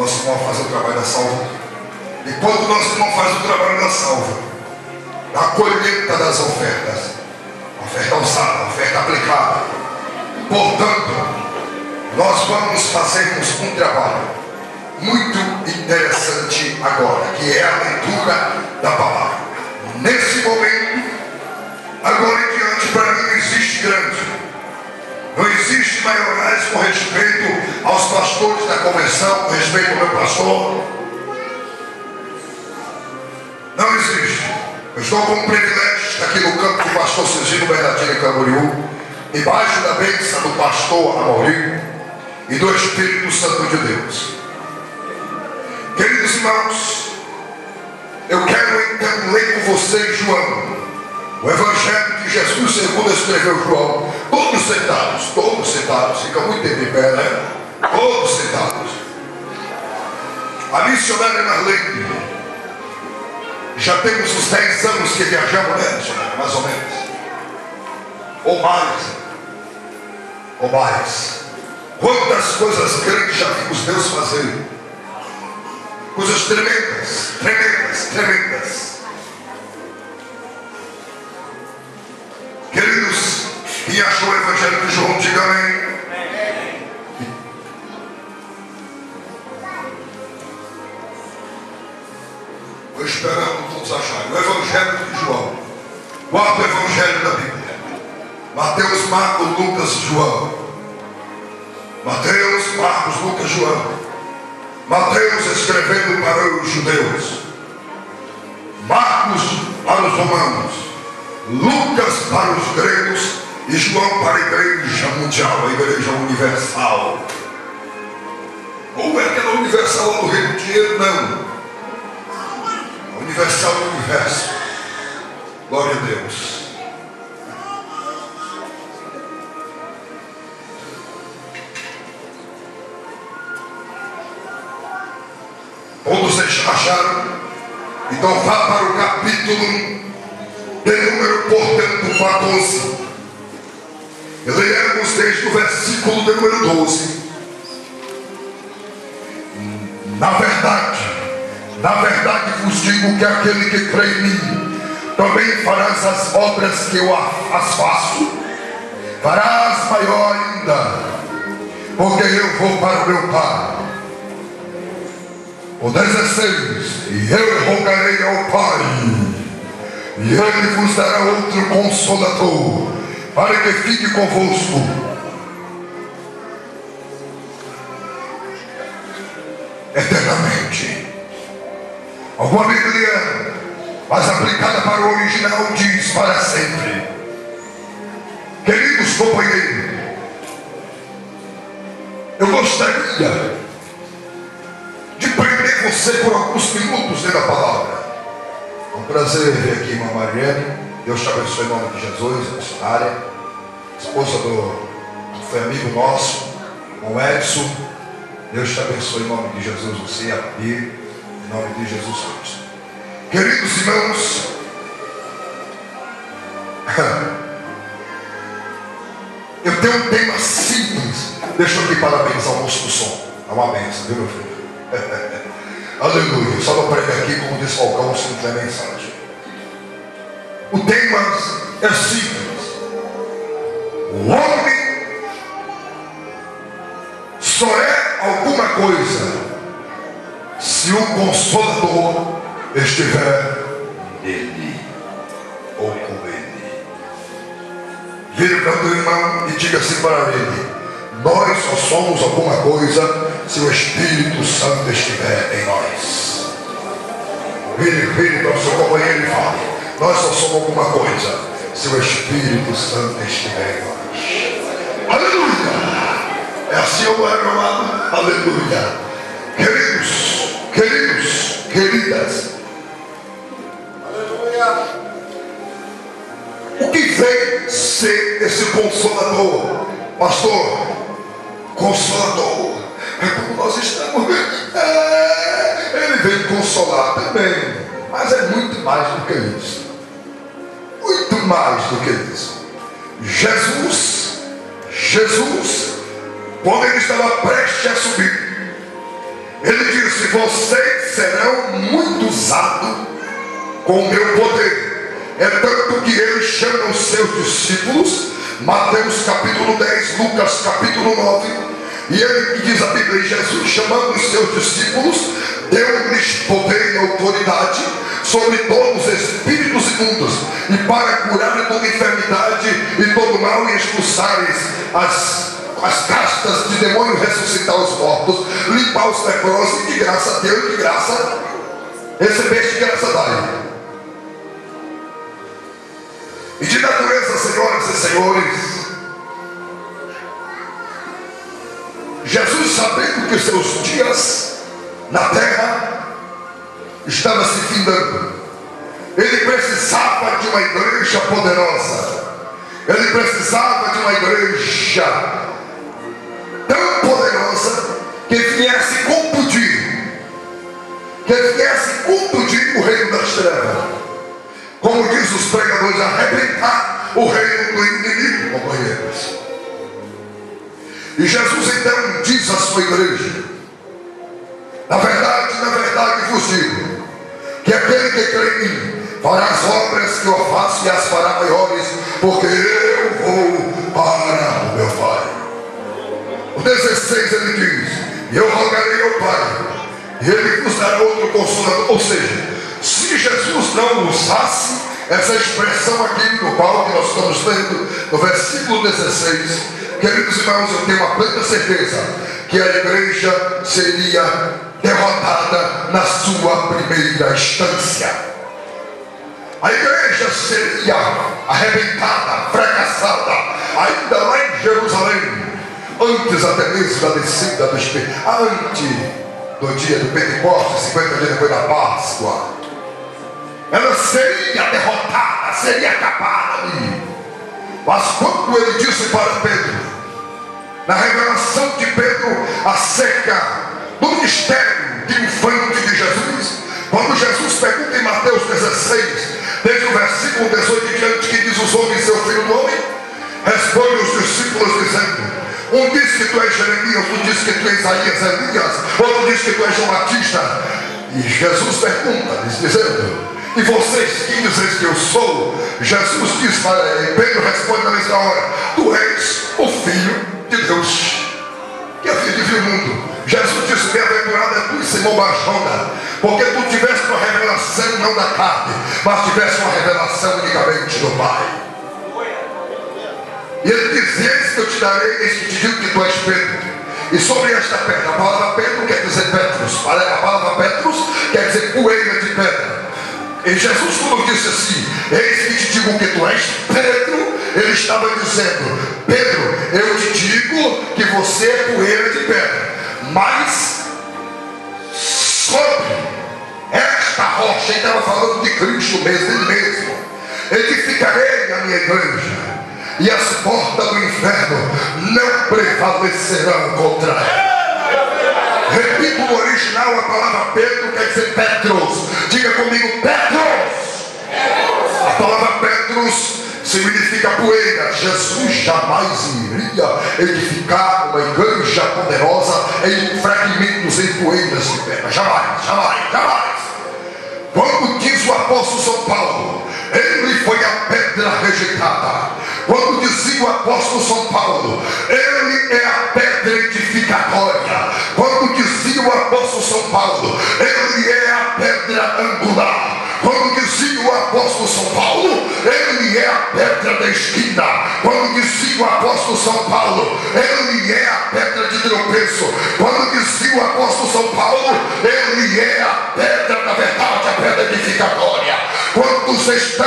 nosso irmão a fazer o trabalho da salva. E quando nosso irmão faz o trabalho da salva, da colheita das ofertas, oferta usada, oferta aplicada, portanto, nós vamos fazermos um trabalho muito interessante agora, que é a leitura da palavra. Nesse momento, agora em diante, para mim não existe grande, não existe maiorais com respeito aos pastores da convenção, com respeito ao meu pastor. Não existe. Eu estou com o privilégio de estar aqui no campo do pastor Sergino Bernardino Camboriú, embaixo da bênção do pastor Amorim e do Espírito Santo de Deus. Queridos irmãos, eu quero então ler com vocês João, o Evangelho de Jesus segundo escreveu João. Todos sentados, fica muito tempo em pé, né? Todos sentados. A missionária Marlene, já temos uns 10 anos que viajamos, né, missionária? Mais ou menos. Ou mais. Quantas coisas grandes já vimos Deus fazer. Coisas tremendas. Queridos, quem achou o Evangelho de João, diga amém. Estou esperando todos acharem. O Evangelho de João, quarto Evangelho da Bíblia: Mateus, Marcos, Lucas, João. Mateus, Marcos, Lucas, João. Mateus escrevendo para os judeus, Marcos para os romanos, Lucas para os gregos e João para a igreja mundial, a igreja universal. Ou é aquela universal lá do Reino do Dinheiro? Não. A universal do universo. Glória a Deus. Todos acharam? Então vá para o capítulo de número, portanto, 14. E leemos desde o versículo de número 12. Na verdade vos digo que aquele que crê em mim também farás as obras que eu as faço, farás maior ainda, porque eu vou para o meu Pai. O 16: e eu rogarei ao Pai, e Ele vos dará outro Consolador, para que fique convosco eternamente. Alguma Bíblia, mas aplicada para o original, diz para sempre. Queridos companheiros, eu gostaria de prender você por alguns minutos dentro da palavra. É um prazer ver aqui a irmã Mariane. Deus te abençoe em nome de Jesus, missionária, esposa foi amigo nosso, o Edson. Deus te abençoe em nome de Jesus, você e a Bíblia, em nome de Jesus Cristo. Queridos irmãos, eu tenho um tema simples. Deixa eu aqui parabenizar o moço do som. É uma bênção, viu, meu filho? Aleluia. Só não prega aqui como diz Falcão, se não tiver mensagem. O tema é simples. O homem só é alguma coisa se o Consolador estiver nele ou com ele. Vire para o teu irmão e diga assim para ele: nós só somos alguma coisa se o Espírito Santo estiver em nós. Vire para o seu companheiro e fale: nós só somos alguma coisa se o Espírito Santo estiver em nós. Aleluia! É assim, eu é, meu amado? Aleluia! Queridos, queridas, aleluia! O que vem ser esse Consolador? Pastor, Consolador é como nós estamos. Ele vem consolar também, mas é muito mais do que isso. Muito mais do que isso. Jesus, quando ele estava prestes a subir, ele disse: vocês serão muito usados com o meu poder. É tanto que ele chama os seus discípulos, Mateus capítulo 10, Lucas capítulo 9, e ele diz a Bíblia: Jesus, chamando os seus discípulos, deu-lhes poder e autoridade sobre todos os espíritos imundos, e para curar toda enfermidade e todo mal, e expulsarem as castas de demônio, ressuscitar os mortos, limpar os leprosos, e de graça deu, e de graça recebeste, de graça dai. E de natureza, senhoras e senhores, Jesus, sabendo que os seus dias na terra estavam se findando, ele precisava de uma igreja poderosa, ele precisava de uma igreja tão poderosa que viesse contundir o reino das trevas, como diz os pregadores, arrebentar o reino do inimigo, companheiros. E Jesus então diz à sua igreja: na verdade vos digo, que aquele que crê em mim fará as obras que eu faço, e as fará maiores, porque eu vou para o meu Pai. O 16 ele diz: e eu rogarei ao Pai, e ele vos dará outro consolador. Ou seja, se Jesus não usasse essa expressão aqui no qual que nós estamos lendo, no versículo 16, queridos irmãos, eu tenho uma plena certeza que a igreja seria derrotada na sua primeira instância. A igreja seria arrebentada, fracassada, ainda lá em Jerusalém, antes até mesmo da descida do Espírito, antes do dia do Pentecostes, 50 dias depois da Páscoa. Ela seria derrotada, seria acabada ali. Mas quando ele disse para Pedro, na revelação de Pedro acerca do ministério triunfante de Jesus, quando Jesus pergunta em Mateus 16, desde o versículo 18 em diante, que diz: os homens, seu filho do homem, responde os discípulos dizendo: um diz que tu és Jeremias, outro diz que tu és Isaías, Elias, outro diz que tu és João Batista. E Jesus pergunta-lhes dizendo: e vocês quem dizem que eu sou? Jesus diz para ele, Pedro responde nessa hora: tu és o Filho de Deus, que havia de vir o mundo. Jesus disse: bem-aventurado é tu, Simão Barjona, porque tu tiveste uma revelação não da carne, mas tiveste uma revelação unicamente do Pai. E ele diz: eis que eu te darei, eis que te digo que tu és Pedro, e sobre esta pedra, a palavra Pedro quer dizer Petros, a palavra Petros quer dizer poeira de pedra. E Jesus, quando disse assim: eis que te digo que tu és Pedro, ele estava dizendo: Pedro, eu te digo que você é poeira de pedra, mas sobre esta rocha, ele estava falando de Cristo mesmo, ele mesmo, edificarei a minha igreja, e as portas do inferno não prevalecerão contra ela. Repito, no original a palavra Pedro quer dizer Petros. Diga comigo: Petros. A palavra Petros significa poeira. Jesus jamais iria edificar uma igreja poderosa em fragmentos, em poeiras de pedra. Jamais, jamais, jamais. Quando diz o apóstolo São Paulo, ele foi a pedra rejeitada. Quando dizia o apóstolo São Paulo, ele é a pedra edificatória. Quando dizia o apóstolo São Paulo, ele é a pedra angular. Quando dizia o apóstolo São Paulo, ele é a pedra da esquina. Quando dizia o apóstolo São Paulo, ele é a pedra de tropeço. Quando dizia o apóstolo São Paulo, ele é a pedra da verdade, a pedra edificatória. Quantos estão